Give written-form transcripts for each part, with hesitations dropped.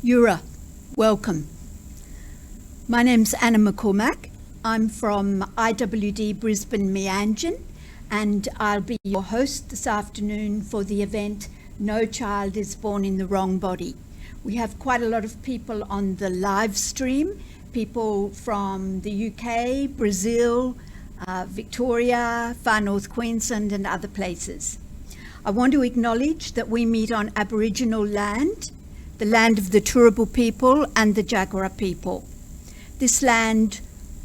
Yura, welcome. My name's Anna McCormack. I'm from IWD Brisbane Meanjin, and I'll be your host this afternoon for the event No Child is Born in the Wrong Body. We have quite a lot of people on the live stream, people from the UK, Brazil, Victoria, far north Queensland and other places. I want to acknowledge that we meet on Aboriginal land, the land of the Turrbal people and the Jagera people. This land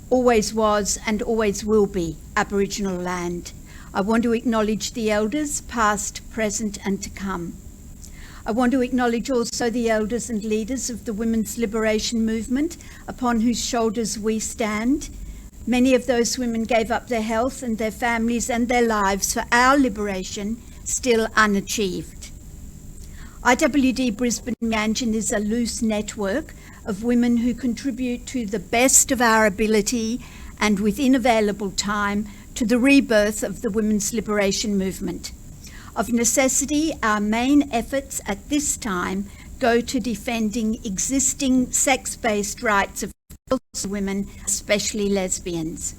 always was and always will be Aboriginal land. I want to acknowledge the elders, past, present and to come. I want to acknowledge also the elders and leaders of the women's liberation movement upon whose shoulders we stand. Many of those women gave up their health and their families and their lives for our liberation, still unachieved. IWD Brisbane Meanjin is a loose network of women who contribute to the best of our ability and within available time to the rebirth of the women's liberation movement. Of necessity, our main efforts at this time go to defending existing sex-based rights of women, especially lesbians,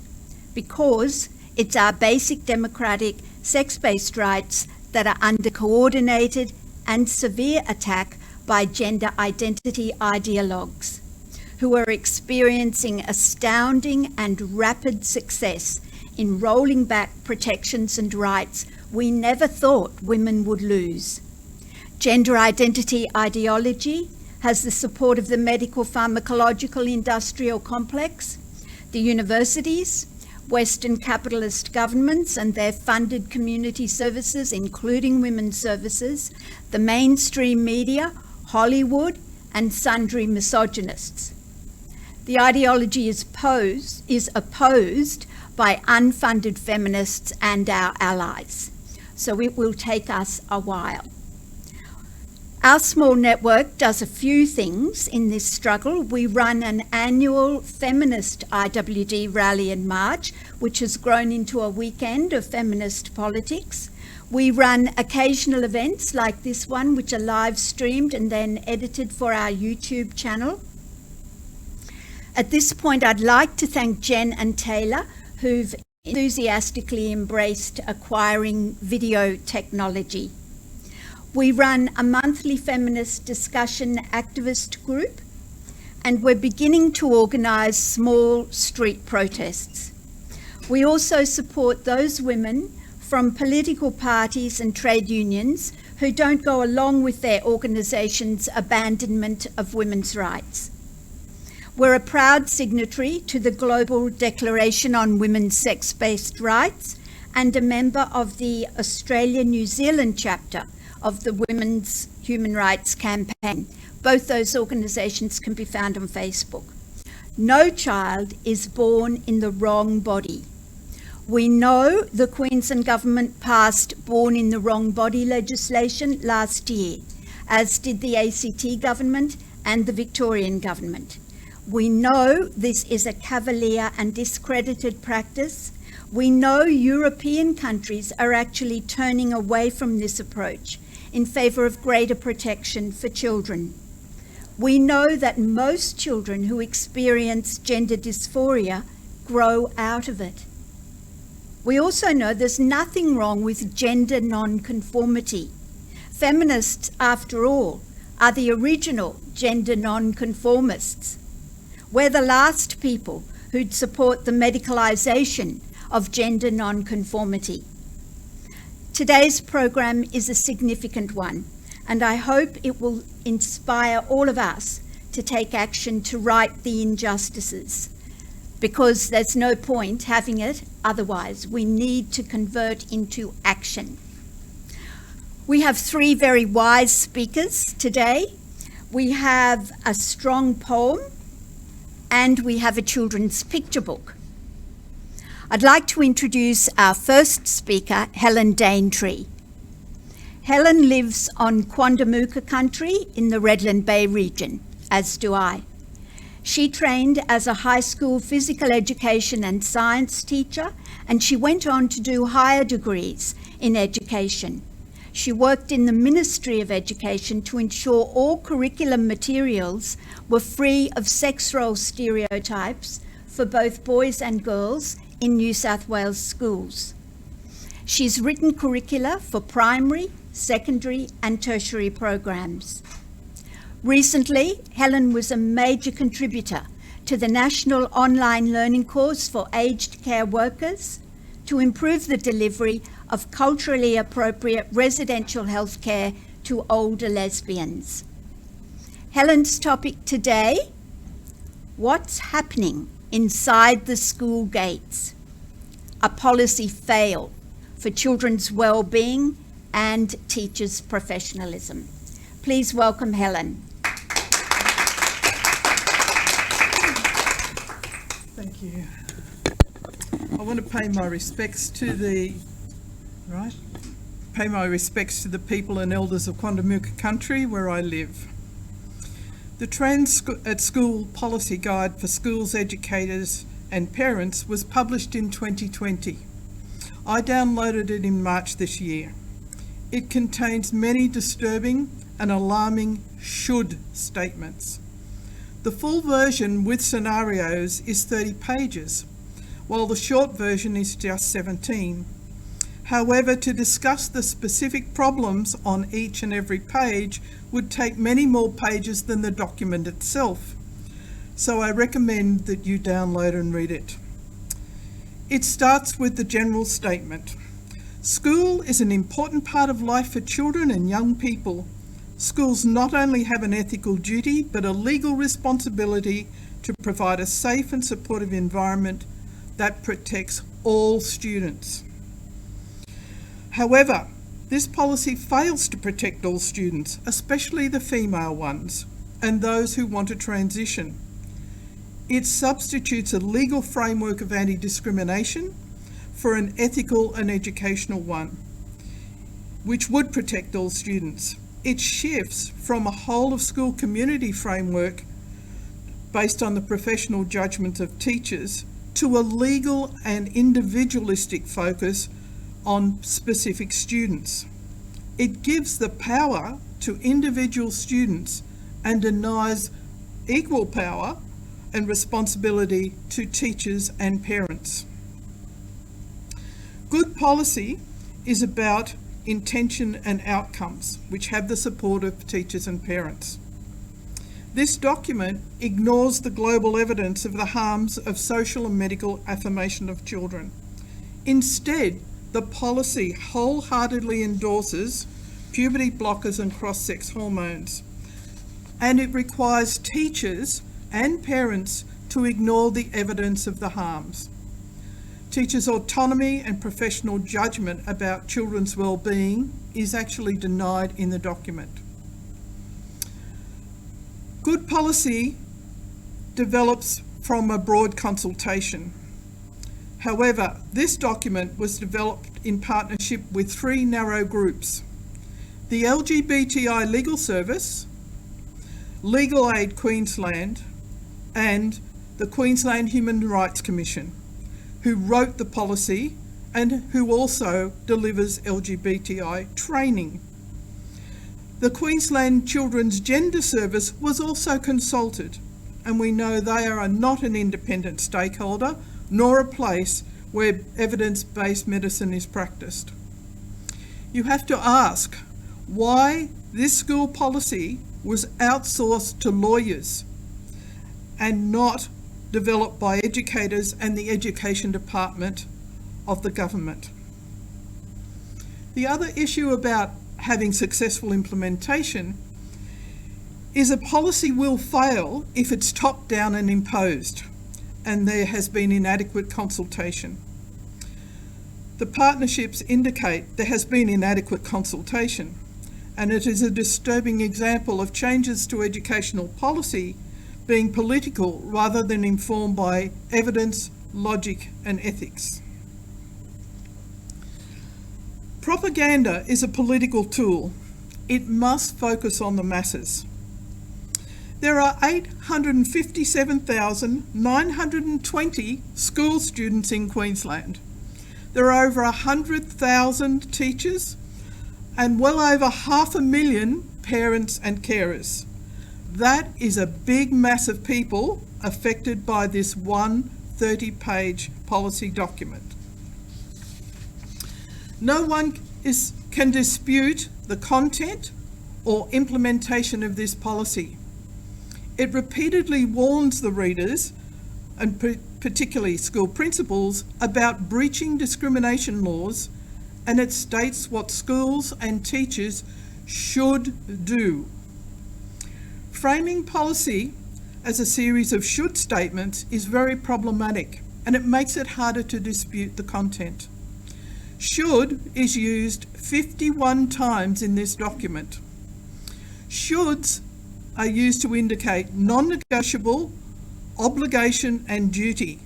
because it's our basic democratic sex-based rights that are under coordinated and severe attack by gender identity ideologues who are experiencing astounding and rapid success in rolling back protections and rights we never thought women would lose. Gender identity ideology has the support of the medical pharmacological industrial complex, the universities, Western capitalist governments and their funded community services, including women's services, the mainstream media, Hollywood, and sundry misogynists. The ideology is opposed by unfunded feminists and our allies, so it will take us a while. Our small network does a few things in this struggle. We run an annual feminist IWD rally and march, which has grown into a weekend of feminist politics. We run occasional events like this one, which are live streamed and then edited for our YouTube channel. At this point, I'd like to thank Jen and Taylor, who've enthusiastically embraced acquiring video technology. We run a monthly feminist discussion activist group, and we're beginning to organise small street protests. We also support those women from political parties and trade unions who don't go along with their organisation's abandonment of women's rights. We're a proud signatory to the Global Declaration on Women's Sex-Based Rights and a member of the Australia-New Zealand chapter of the Women's Human Rights Campaign. Both those organisations can be found on Facebook. No child is born in the wrong body. We know the Queensland Government passed Born in the Wrong Body legislation last year, as did the ACT Government and the Victorian Government. We know this is a cavalier and discredited practice. We know European countries are actually turning away from this approach in favour of greater protection for children. We know that most children who experience gender dysphoria grow out of it. We also know there's nothing wrong with gender non-conformity. Feminists, after all, are the original gender non-conformists. We're the last people who'd support the medicalisation of gender non-conformity. Today's program is a significant one, and I hope it will inspire all of us to take action to right the injustices, because there's no point having it otherwise. We need to convert into action. We have three very wise speakers today. We have a strong poem, and we have a children's picture book. I'd like to introduce our first speaker, Helen Daintree. Helen lives on Quandamooka country in the Redland Bay region, as do I. She trained as a high school physical education and science teacher, and she went on to do higher degrees in education. She worked in the Ministry of Education to ensure all curriculum materials were free of sex role stereotypes for both boys and girls in New South Wales schools. She's written curricula for primary, secondary and tertiary programs. Recently, Helen was a major contributor to the National Online Learning Course for Aged Care Workers to improve the delivery of culturally appropriate residential health care to older lesbians. Helen's topic today, what's happening inside the school gates? A policy fail for children's well-being and teachers' professionalism. Please welcome Helen. Thank you. I want to pay my respects to the people and elders of Quandamooka country where I live. The Trans at School Policy Guide for Schools, Educators and Parents was published in 2020. I downloaded it in March this year. It contains many disturbing and alarming should statements. The full version with scenarios is 30 pages, while the short version is just 17. However, to discuss the specific problems on each and every page would take many more pages than the document itself. So I recommend that you download and read it. It starts with the general statement. School is an important part of life for children and young people. Schools not only have an ethical duty, but a legal responsibility to provide a safe and supportive environment that protects all students. However, this policy fails to protect all students, especially the female ones and those who want to transition. It substitutes a legal framework of anti-discrimination for an ethical and educational one, which would protect all students. It shifts from a whole of school community framework based on the professional judgment of teachers to a legal and individualistic focus on specific students. It gives the power to individual students and denies equal power and responsibility to teachers and parents. Good policy is about intention and outcomes, which have the support of teachers and parents. This document ignores the global evidence of the harms of social and medical affirmation of children. Instead, the policy wholeheartedly endorses puberty blockers and cross-sex hormones, and it requires teachers and parents to ignore the evidence of the harms. Teachers' autonomy and professional judgment about children's well-being is actually denied in the document. Good policy develops from a broad consultation. However, this document was developed in partnership with three narrow groups: the LGBTI Legal Service, Legal Aid Queensland, and the Queensland Human Rights Commission, who wrote the policy and who also delivers LGBTI training. The Queensland Children's Gender Service was also consulted, and we know they are not an independent stakeholder nor a place where evidence-based medicine is practiced. You have to ask why this school policy was outsourced to lawyers and not developed by educators and the Education Department of the government. The other issue about having successful implementation is a policy will fail if it's top-down and imposed, and there has been inadequate consultation. The partnerships indicate there has been inadequate consultation, and it is a disturbing example of changes to educational policy being political rather than informed by evidence, logic and ethics. Propaganda is a political tool. It must focus on the masses. There are 857,920 school students in Queensland. There are over 100,000 teachers, and well over 500,000 parents and carers. That is a big mass of people affected by this one 30-page policy document. No one can dispute the content or implementation of this policy. It repeatedly warns the readers, and particularly school principals, about breaching discrimination laws, and it states what schools and teachers should do. Framing policy as a series of should statements is very problematic, and it makes it harder to dispute the content. Should is used 51 times in this document. Shoulds are used to indicate non-negotiable, obligation and duty.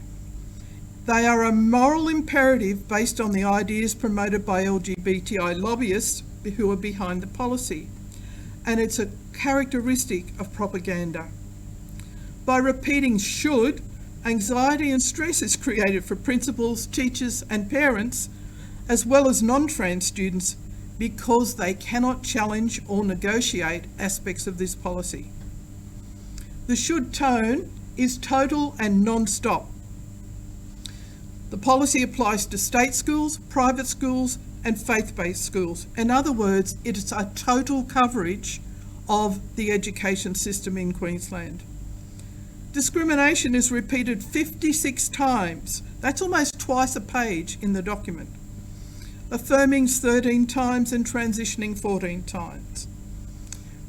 They are a moral imperative based on the ideas promoted by LGBTI lobbyists who are behind the policy, and it's a characteristic of propaganda. By repeating should, anxiety and stress is created for principals, teachers and parents, as well as non-trans students, because they cannot challenge or negotiate aspects of this policy. The should tone is total and non-stop. The policy applies to state schools, private schools and faith-based schools. In other words, it is a total coverage of the education system in Queensland. Discrimination is repeated 56 times. That's almost twice a page in the document. Affirming's 13 times and transitioning 14 times.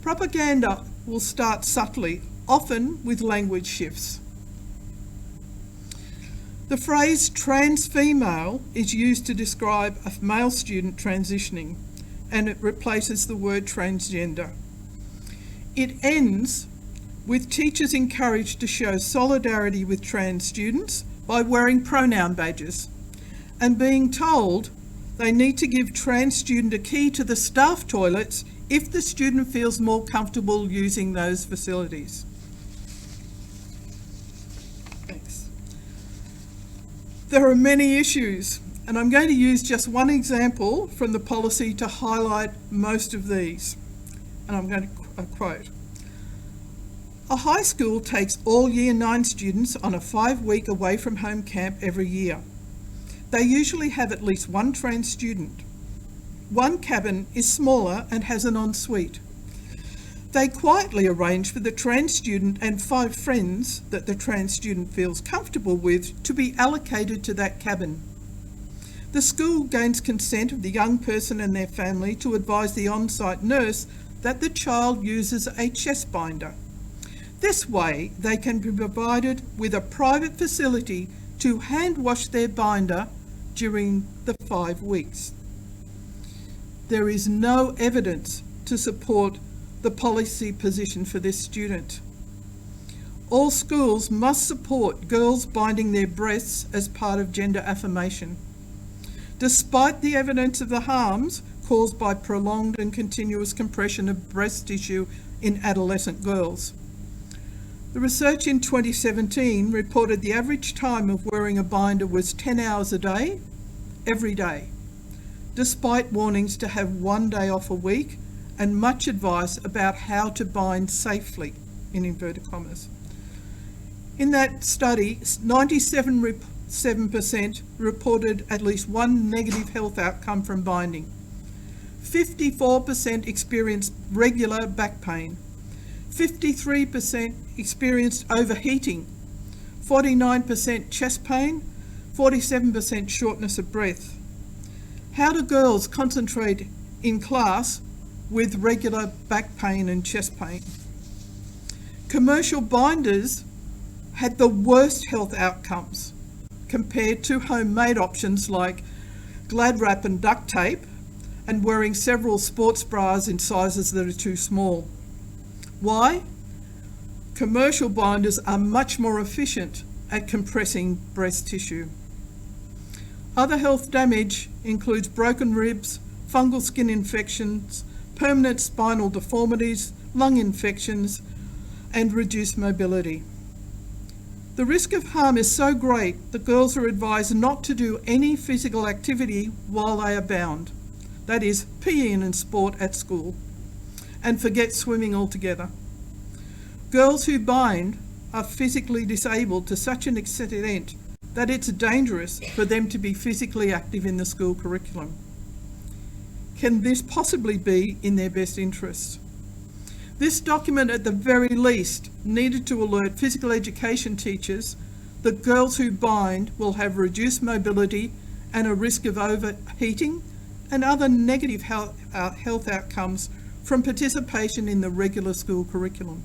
Propaganda will start subtly, often with language shifts. The phrase trans female is used to describe a male student transitioning, and it replaces the word transgender. It ends with teachers encouraged to show solidarity with trans students by wearing pronoun badges and being told they need to give trans student a key to the staff toilets if the student feels more comfortable using those facilities. Thanks. There are many issues, and I'm going to use just one example from the policy to highlight most of these. And I'm going to quote. A high school takes all Year 9 students on a 5-week away from home camp every year. They usually have at least one trans student. One cabin is smaller and has an ensuite. They quietly arrange for the trans student and 5 friends that the trans student feels comfortable with to be allocated to that cabin. The school gains consent of the young person and their family to advise the on-site nurse that the child uses a chest binder. This way, they can be provided with a private facility to hand wash their binder during the 5 weeks. There is no evidence to support the policy position for this student. All schools must support girls binding their breasts as part of gender affirmation, despite the evidence of the harms caused by prolonged and continuous compression of breast tissue in adolescent girls. The research in 2017 reported the average time of wearing a binder was 10 hours a day, every day, despite warnings to have 1 day off a week and much advice about how to bind safely, in inverted commas. In that study, 97% reported at least one negative health outcome from binding. 54% experienced regular back pain. 53% experienced overheating, 49% chest pain, 47% shortness of breath. How do girls concentrate in class with regular back pain and chest pain? Commercial binders had the worst health outcomes compared to homemade options like Glad Wrap and duct tape, and wearing several sports bras in sizes that are too small. Why? Commercial binders are much more efficient at compressing breast tissue. Other health damage includes broken ribs, fungal skin infections, permanent spinal deformities, lung infections, and reduced mobility. The risk of harm is so great that girls are advised not to do any physical activity while they are bound. that is, PE and sport at school, and forget swimming altogether. Girls who bind are physically disabled to such an extent that it's dangerous for them to be physically active in the school curriculum. Can this possibly be in their best interests? This document, at the very least, needed to alert physical education teachers that girls who bind will have reduced mobility and a risk of overheating and other negative health outcomes from participation in the regular school curriculum.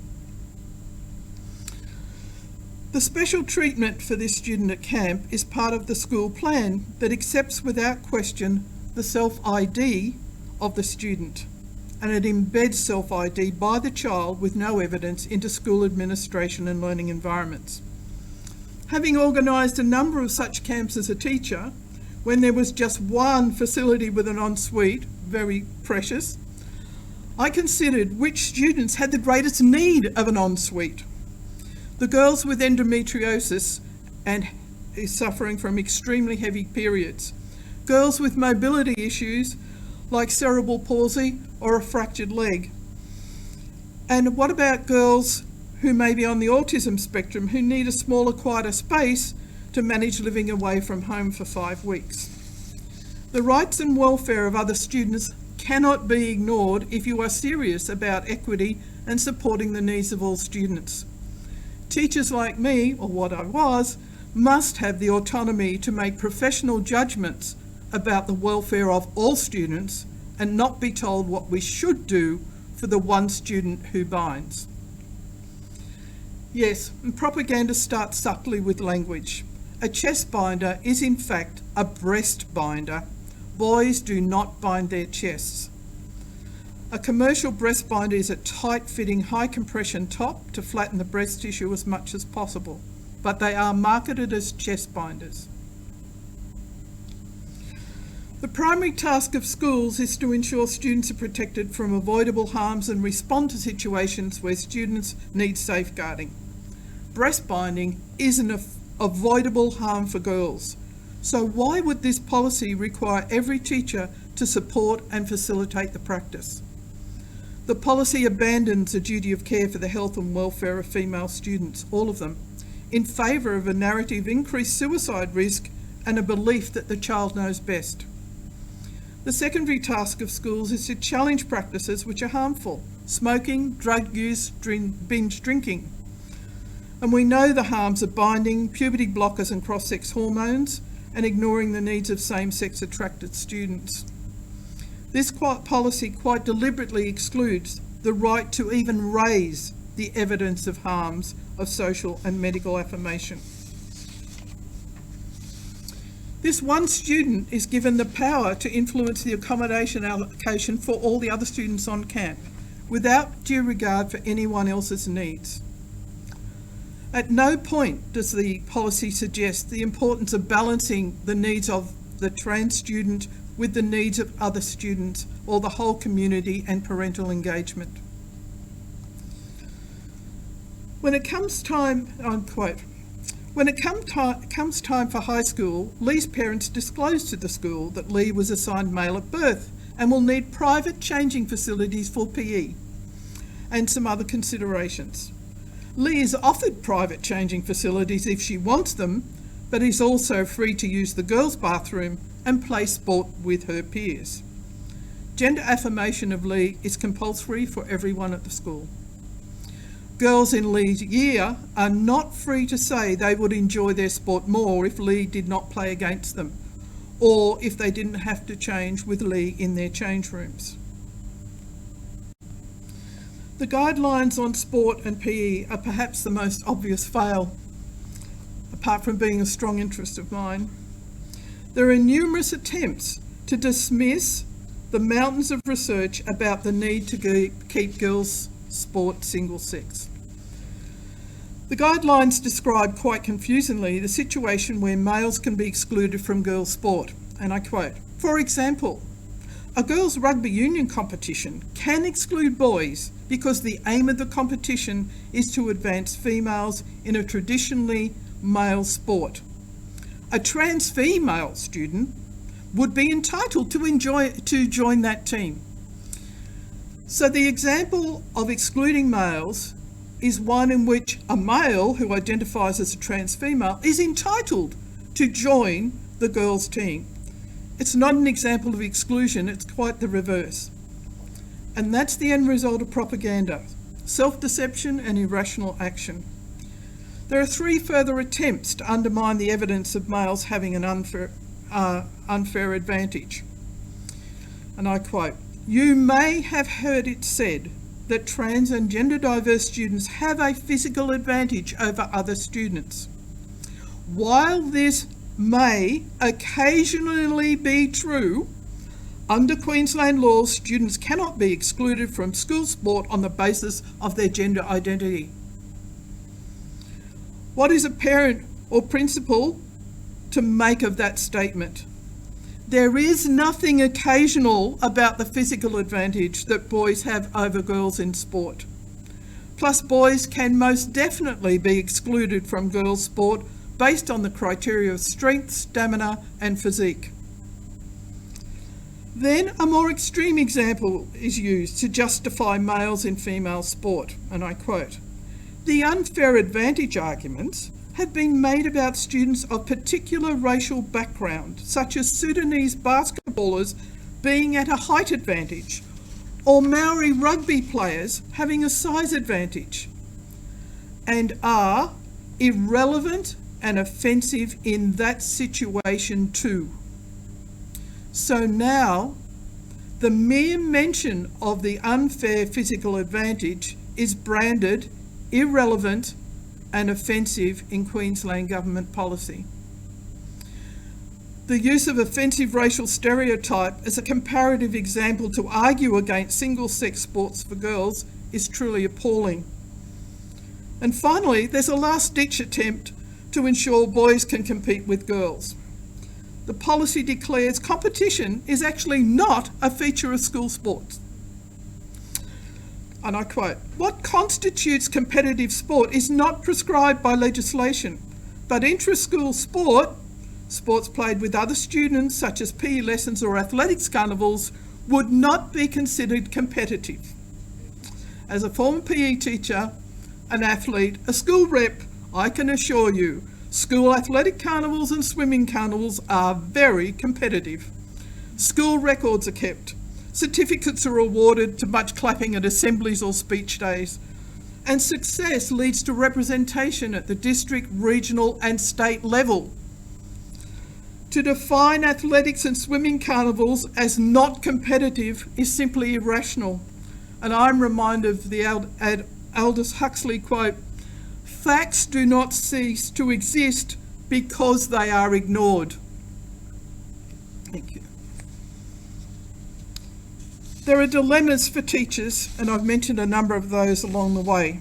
The special treatment for this student at camp is part of the school plan that accepts without question the self-ID of the student, and it embeds self-ID by the child with no evidence into school administration and learning environments. Having organised a number of such camps as a teacher, when there was just one facility with an ensuite, very precious, I considered which students had the greatest need of an ensuite. The girls with endometriosis and is suffering from extremely heavy periods. Girls with mobility issues like cerebral palsy or a fractured leg. And what about girls who may be on the autism spectrum who need a smaller, quieter space to manage living away from home for 5 weeks? The rights and welfare of other students cannot be ignored if you are serious about equity and supporting the needs of all students. Teachers like me, or what I was, must have the autonomy to make professional judgments about the welfare of all students and not be told what we should do for the one student who binds. Yes, propaganda starts subtly with language. A chest binder is in fact a breast binder. Boys do not bind their chests. A commercial breast binder is a tight-fitting, high-compression top to flatten the breast tissue as much as possible, but they are marketed as chest binders. The primary task of schools is to ensure students are protected from avoidable harms and respond to situations where students need safeguarding. Breast binding is an avoidable harm for girls. So why would this policy require every teacher to support and facilitate the practice? The policy abandons a duty of care for the health and welfare of female students, all of them, in favour of a narrative increased suicide risk and a belief that the child knows best. The secondary task of schools is to challenge practices which are harmful: smoking, drug use, binge drinking. And we know the harms of binding, puberty blockers and cross-sex hormones, and ignoring the needs of same-sex attracted students. This policy quite deliberately excludes the right to even raise the evidence of harms of social and medical affirmation. This one student is given the power to influence the accommodation allocation for all the other students on camp, without due regard for anyone else's needs. At no point does the policy suggest the importance of balancing the needs of the trans student with the needs of other students or the whole community and parental engagement. When it comes time, unquote, when it comes time for high school, Lee's parents disclosed to the school that Lee was assigned male at birth and will need private changing facilities for PE and some other considerations. Lee is offered private changing facilities if she wants them, but is also free to use the girls' bathroom and play sport with her peers. Gender affirmation of Lee is compulsory for everyone at the school. Girls in Lee's year are not free to say they would enjoy their sport more if Lee did not play against them, or if they didn't have to change with Lee in their change rooms. The guidelines on sport and PE are perhaps the most obvious fail, apart from being a strong interest of mine. There are numerous attempts to dismiss the mountains of research about the need to keep girls' sport single-sex. The guidelines describe quite confusingly the situation where males can be excluded from girls' sport, and I quote, "For example, a girls' rugby union competition can exclude boys because the aim of the competition is to advance females in a traditionally male sport. A trans female student would be entitled to join that team. So the example of excluding males is one in which a male who identifies as a trans female is entitled to join the girls' team. It's not an example of exclusion, it's quite the reverse. And that's the end result of propaganda, self-deception and irrational action. There are 3 further attempts to undermine the evidence of males having an unfair advantage. And I quote, "You may have heard it said that trans and gender diverse students have a physical advantage over other students. While this may occasionally be true, under Queensland laws, students cannot be excluded from school sport on the basis of their gender identity." What is a parent or principal to make of that statement? There is nothing occasional about the physical advantage that boys have over girls in sport. Plus, boys can most definitely be excluded from girls' sport based on the criteria of strength, stamina, and physique. Then a more extreme example is used to justify males in female sport, and I quote, "The unfair advantage arguments have been made about students of particular racial background, such as Sudanese basketballers being at a height advantage, or Maori rugby players having a size advantage, and are irrelevant and offensive in that situation too. So now, the mere mention of the unfair physical advantage is branded irrelevant and offensive in Queensland government policy. The use of offensive racial stereotype as a comparative example to argue against single-sex sports for girls is truly appalling. And finally, there's a last-ditch attempt to ensure boys can compete with girls. The policy declares competition is actually not a feature of school sports. And I quote, "What constitutes competitive sport is not prescribed by legislation, but intra-school sport, sports played with other students such as PE lessons or athletics carnivals, would not be considered competitive. As a former PE teacher, an athlete, a school rep, I can assure you, school athletic carnivals and swimming carnivals are very competitive. School records are kept. Certificates are awarded to much clapping at assemblies or speech days. And success leads to representation at the district, regional and state level. To define athletics and swimming carnivals as not competitive is simply irrational. And I'm reminded of the Aldous Huxley quote, "Facts do not cease to exist because they are ignored." Thank you. There are dilemmas for teachers, and I've mentioned a number of those along the way.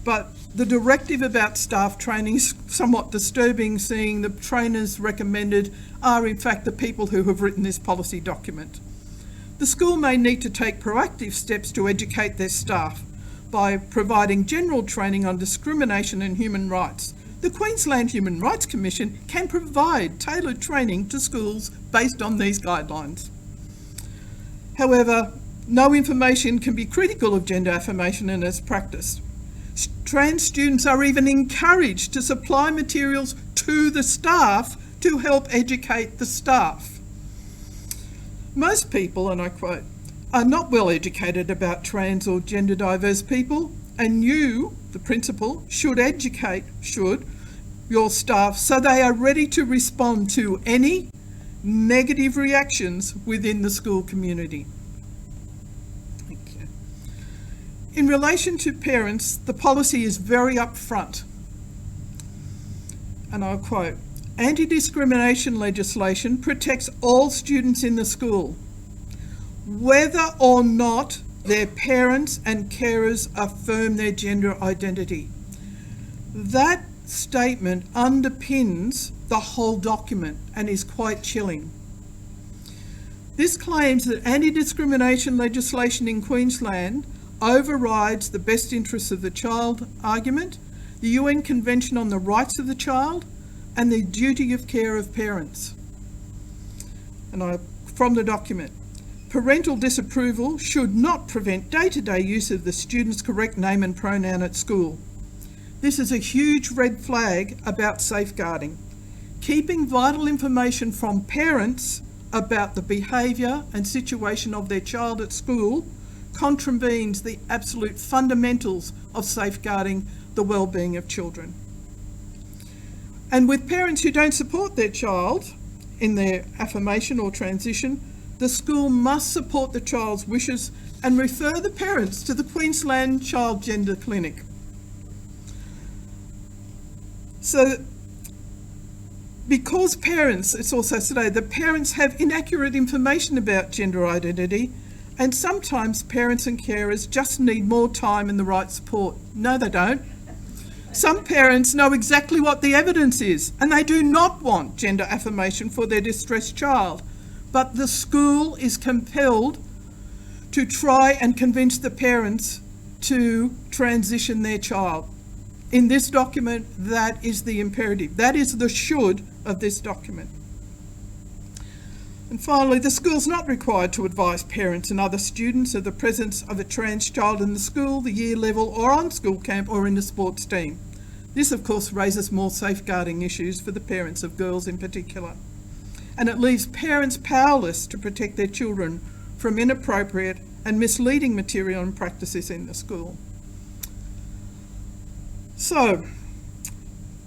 But the directive about staff training is somewhat disturbing, seeing the trainers recommended are in fact the people who have written this policy document. The school may need to take proactive steps to educate their staff by providing general training on discrimination and human rights. The Queensland Human Rights Commission can provide tailored training to schools based on these guidelines. However, no information can be critical of gender affirmation and its practice. Trans students are even encouraged to supply materials to the staff to help educate the staff. Most people, and I quote, are not well educated about trans or gender diverse people, and you, the principal, should educate your staff so they are ready to respond to any negative reactions within the school community. Thank you. In relation to parents, the policy is very upfront. And I'll quote, "Anti-discrimination legislation protects all students in the school, whether or not their parents and carers affirm their gender identity." That statement underpins the whole document and is quite chilling. This claims that anti-discrimination legislation in Queensland overrides the best interests of the child argument, the UN Convention on the Rights of the Child, and the duty of care of parents. from the document. Parental disapproval should not prevent day-to-day use of the student's correct name and pronoun at school. This is a huge red flag about safeguarding. Keeping vital information from parents about the behaviour and situation of their child at school contravenes the absolute fundamentals of safeguarding the well-being of children. And with parents who don't support their child in their affirmation or transition, the school must support the child's wishes and refer the parents to the Queensland Child Gender Clinic. So, because parents, it's also said that parents have inaccurate information about gender identity, and sometimes parents and carers just need more time and the right support. No, they don't. Some parents know exactly what the evidence is, and they do not want gender affirmation for their distressed child. But the school is compelled to try and convince the parents to transition their child. In this document, that is the imperative. That is the should of this document. And finally, the school's not required to advise parents and other students of the presence of a trans child in the school, the year level, or on school camp, or in the sports team. This, of course, raises more safeguarding issues for the parents of girls in particular. And it leaves parents powerless to protect their children from inappropriate and misleading material and practices in the school. So,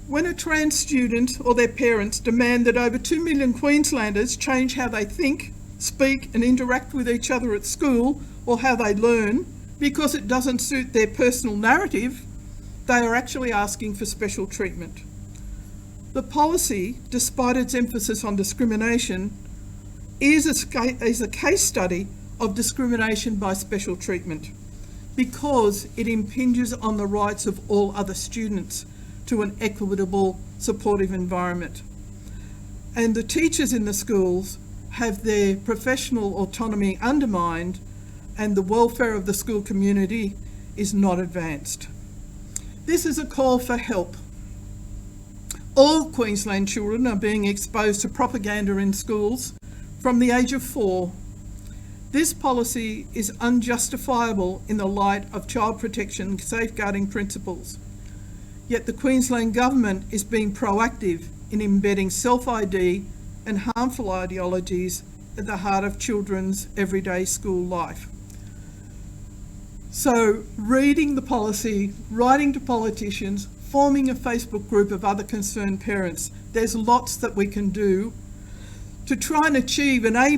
when a trans student or their parents demand that over 2 million Queenslanders change how they think, speak and interact with each other at school, or how they learn, because it doesn't suit their personal narrative, they are actually asking for special treatment. The policy, despite its emphasis on discrimination, is a case study of discrimination by special treatment, because it impinges on the rights of all other students to an equitable, supportive environment. And the teachers in the schools have their professional autonomy undermined, and the welfare of the school community is not advanced. This is a call for help. All Queensland children are being exposed to propaganda in schools from the age of 4. This policy is unjustifiable in the light of child protection safeguarding principles. Yet the Queensland Government is being proactive in embedding self-ID and harmful ideologies at the heart of children's everyday school life. So, reading the policy, writing to politicians, forming a Facebook group of other concerned parents, there's lots that we can do to try and achieve an A+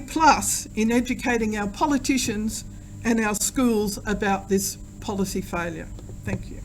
in educating our politicians and our schools about this policy failure. Thank you.